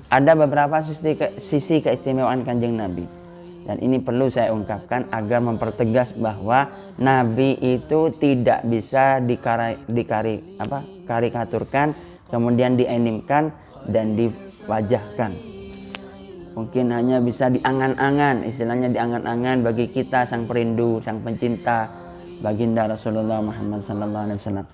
Ada beberapa sisi keistimewaan Kanjeng Nabi, dan ini perlu saya ungkapkan agar mempertegas bahwa Nabi itu tidak bisa dikarikaturkan, kemudian dienimkan dan diwajahkan. Mungkin hanya bisa diangan-angan, istilahnya diangan-angan bagi kita sang perindu, sang pencinta baginda Rasulullah Muhammad SAW.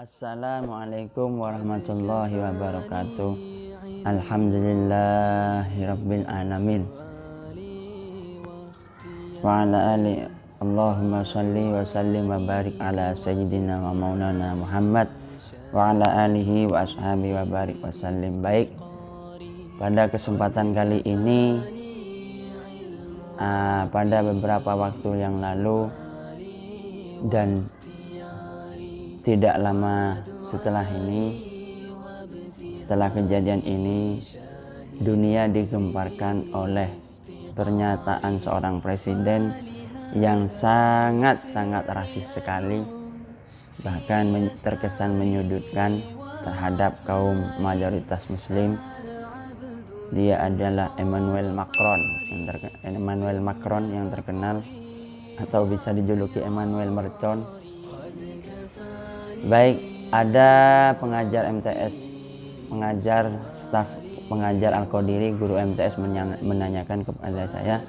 Assalamualaikum warahmatullahi wabarakatuh. Alhamdulillahirabbil alamin. Wa ala ali Allahumma shalli wa sallim wa barik ala sayyidina wa maulana Muhammad wa ala alihi wa ashabi wa barik wa sallim. Baik, pada kesempatan kali ini pada beberapa waktu yang lalu dan tidak lama setelah kejadian ini, dunia digemparkan oleh pernyataan seorang presiden yang sangat-sangat rasis sekali, bahkan terkesan menyudutkan terhadap kaum mayoritas muslim. Dia adalah Emmanuel Macron yang terkenal, atau bisa dijuluki Emmanuel Mercon. Baik, ada pengajar MTS, staf pengajar Al-Qadiri, guru MTS menanyakan kepada saya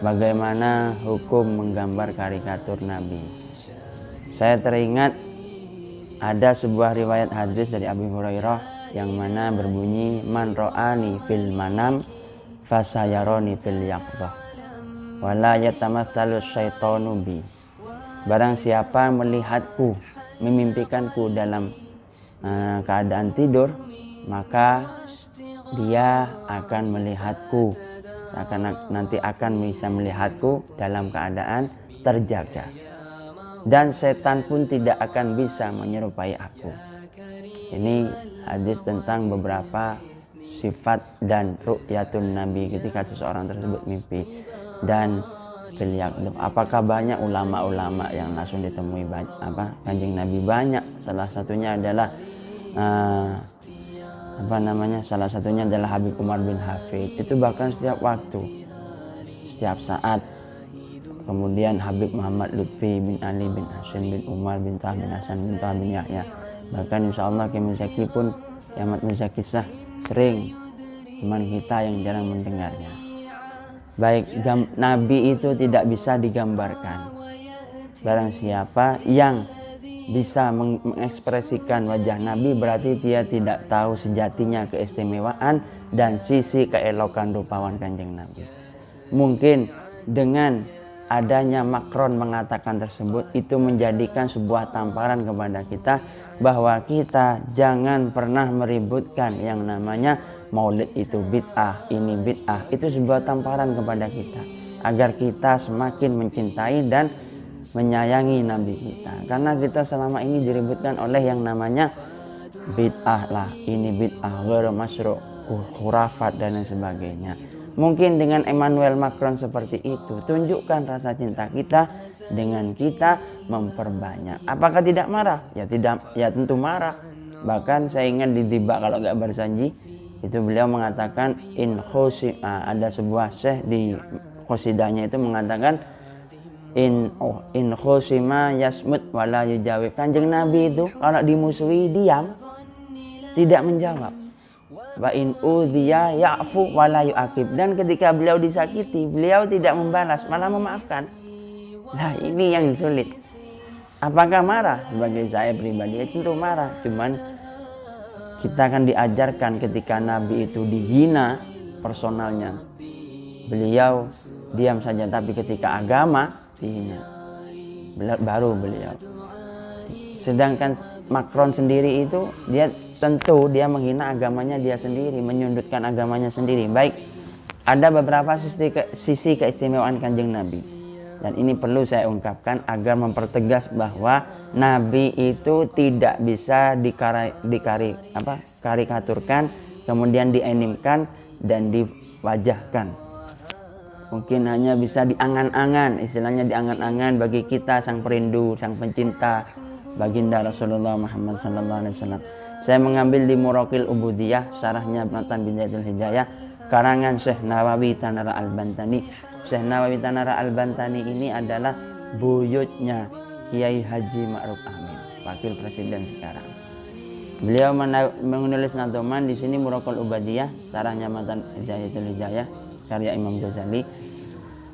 bagaimana hukum menggambar karikatur Nabi. Saya teringat ada sebuah riwayat hadis dari Abu Hurairah yang mana berbunyi, man ro'ani fil manam fasayaroni fil yaqdah wala yatamatsalu syaitanu bi. Barang siapa melihatku, memimpikanku dalam keadaan tidur, maka dia akan melihatku, nanti akan bisa melihatku dalam keadaan terjaga, dan setan pun tidak akan bisa menyerupai aku. Ini hadis tentang beberapa sifat dan ru'yatun Nabi ketika seseorang tersebut mimpi. Dan apakah banyak ulama-ulama yang langsung ditemui Kanjeng Nabi? Banyak. Salah satunya adalah Habib Umar bin Hafid. Itu bahkan setiap waktu, setiap saat. Kemudian Habib Muhammad Lutfi bin Ali bin Hasan bin Umar bin Tah bin Hasan bin Tah bin Yahya. Bahkan insya Allah Kiai Muzaki pun, Kiamat Muzaki sering, teman kita yang jarang mendengarnya. Baik, Nabi itu tidak bisa digambarkan. Barang siapa yang bisa mengekspresikan wajah Nabi, berarti dia tidak tahu sejatinya keistimewaan dan sisi keelokan rupawan Kanjeng Nabi. Mungkin dengan adanya Macron mengatakan tersebut, itu menjadikan sebuah tamparan kepada kita bahwa kita jangan pernah meributkan yang namanya Maulid itu bid'ah, ini bid'ah. Itu sebuah tamparan kepada kita agar kita semakin mencintai dan menyayangi Nabi kita. Karena kita selama ini diributkan oleh yang namanya bid'ah lah, ini bid'ah, ghairu masyru', khurafat dan lain sebagainya. Mungkin dengan Emmanuel Macron seperti itu, tunjukkan rasa cinta kita dengan kita memperbanyak. Apakah tidak marah? Ya tidak, ya tentu marah. Bahkan saya ingat di Tiba kalau nggak berjanji, itu beliau mengatakan ada sebuah syekh di qasidahnya itu mengatakan in khusima yasmut wala yujawib. Kanjeng Nabi itu kalau dimusuhi diam, tidak menjawab. Wa in udhiya ya'fu wala yu'aqib. Dan ketika beliau disakiti, beliau tidak membalas, malah memaafkan. Nah, ini yang sulit. Apakah marah? Sebagai saya pribadi tentu marah. Cuman kita akan diajarkan ketika Nabi itu dihina personalnya, beliau diam saja, tapi ketika agama dihina, baru beliau. Sedangkan Macron sendiri itu dia tentu menghina agamanya dia sendiri, menyundutkan agamanya sendiri. Baik, ada beberapa sisi keistimewaan Kanjeng Nabi. Dan ini perlu saya ungkapkan agar mempertegas bahwa Nabi itu tidak bisa karikaturkan, kemudian dienimkan dan diwajahkan. mungkin hanya bisa diangan-angan, istilahnya diangan-angan bagi kita sang perindu, sang pencinta baginda Rasulullah Muhammad SAW. Saya mengambil di Muraqil Ubudiyah, syarahnya Matan Bidayatul Hidayah, karangan Syekh Nawawi Tanara Al-Bantani. Syekh Nawawi Tanara Al-Bantani ini adalah buyutnya Kiai Haji Ma'ruf Amin, wakil presiden sekarang. Beliau menulis nadhoman di sini Muraqil Ubudiyah, syarahnya Matan Bidayatul Hidayah, karya Imam Ghazali.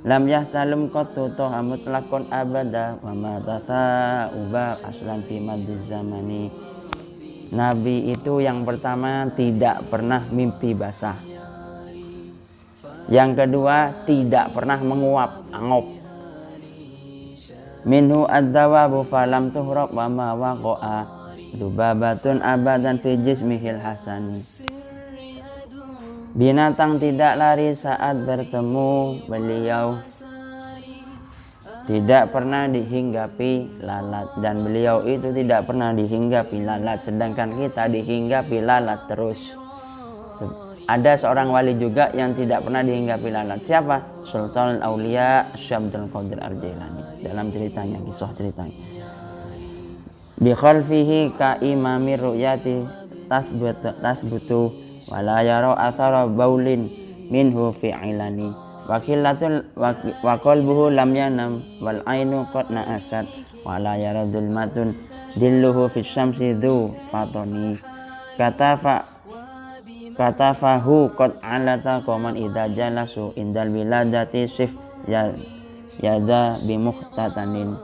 Lam yahtalum qattu toha mutlaqan abada wa ma tasa'uba aslan fi madhiz zamani. Nabi itu yang pertama tidak pernah mimpi basah. Yang kedua tidak pernah menguap, angop. Minhu ad-dawabu falam tuhrab wa ma waqa'a dubabatun abadan fi jismihil hasani. Binatang tidak lari saat bertemu beliau, tidak pernah dihinggapi lalat, dan beliau itu tidak pernah dihinggapi lalat, sedangkan kita dihinggapi lalat terus. Ada seorang wali juga yang tidak pernah dihinggapi lalat. Siapa? Sultan Aulia Syekh Abdul Qadir Al-Jailani. Dalam ceritanya, kisah ceritanya. Bi khalfihi ka imami ru'yati tasbutu wala yara athara baulin minhu fi'ilani. Wakilatul wa qalbuhu lam yanam wal ainu qad na'asat wa la yara dhulmatun dilluhu fi syamsi dhu fatoni. Katafahu qad alata qaman idza jalasu indal wiladati sif yada bimuhtatanin.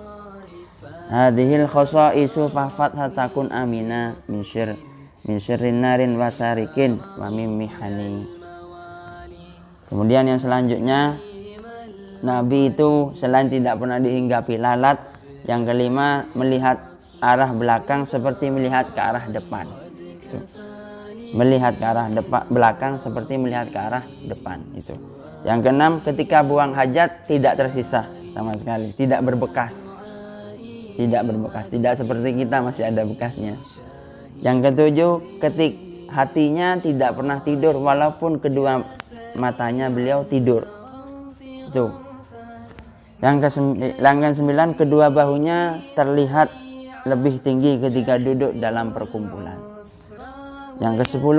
Hadhil khasaisu fahfat hatakun amina min syirrin narin wasarikin wa min mihani. Kemudian yang selanjutnya, Nabi itu selain tidak pernah dihinggapi lalat, yang kelima melihat arah belakang seperti melihat ke arah depan. Melihat ke arah belakang seperti melihat ke arah depan itu. Yang keenam, ketika buang hajat tidak tersisa sama sekali, tidak berbekas. Tidak berbekas, tidak seperti kita masih ada bekasnya. Yang ketujuh, hatinya tidak pernah tidur walaupun kedua matanya beliau tidur. Itu. Yang ke-9, kedua bahunya terlihat lebih tinggi ketika duduk dalam perkumpulan. Yang ke-10,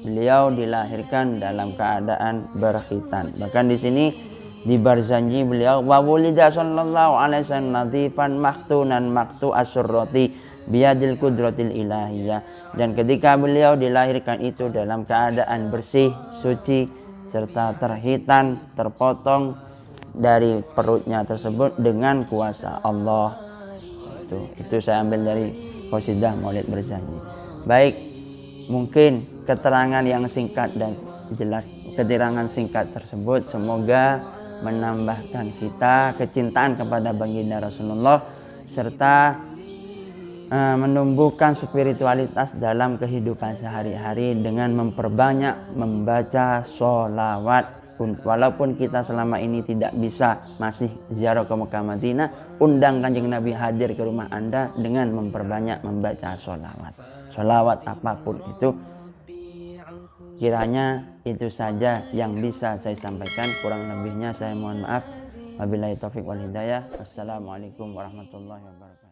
beliau dilahirkan dalam keadaan berkhitan. Bahkan di sini di Barzanji beliau wa wulida sallallahu alaihi wasallam nadhifan maktunan maktu asurrati biyadil kudratil ilahiyah. Dan ketika beliau dilahirkan itu dalam keadaan bersih, suci, serta terhitan, terpotong dari perutnya tersebut dengan kuasa Allah. Itu saya ambil dari Qasidah Maulid Barzanji. Baik, mungkin keterangan yang singkat dan jelas, keterangan singkat tersebut semoga menambahkan kita kecintaan kepada baginda Rasulullah serta menumbuhkan spiritualitas dalam kehidupan sehari-hari dengan memperbanyak membaca sholawat. Walaupun kita selama ini tidak bisa masih ziarah ke Mekah Madinah, undang Kanjeng Nabi hadir ke rumah Anda dengan memperbanyak membaca sholawat. Sholawat apapun itu. Kiranya itu saja yang bisa saya sampaikan, kurang lebihnya saya mohon maaf. Wabillahi taufiq wal hidayah. Wassalamualaikum warahmatullahi wabarakatuh.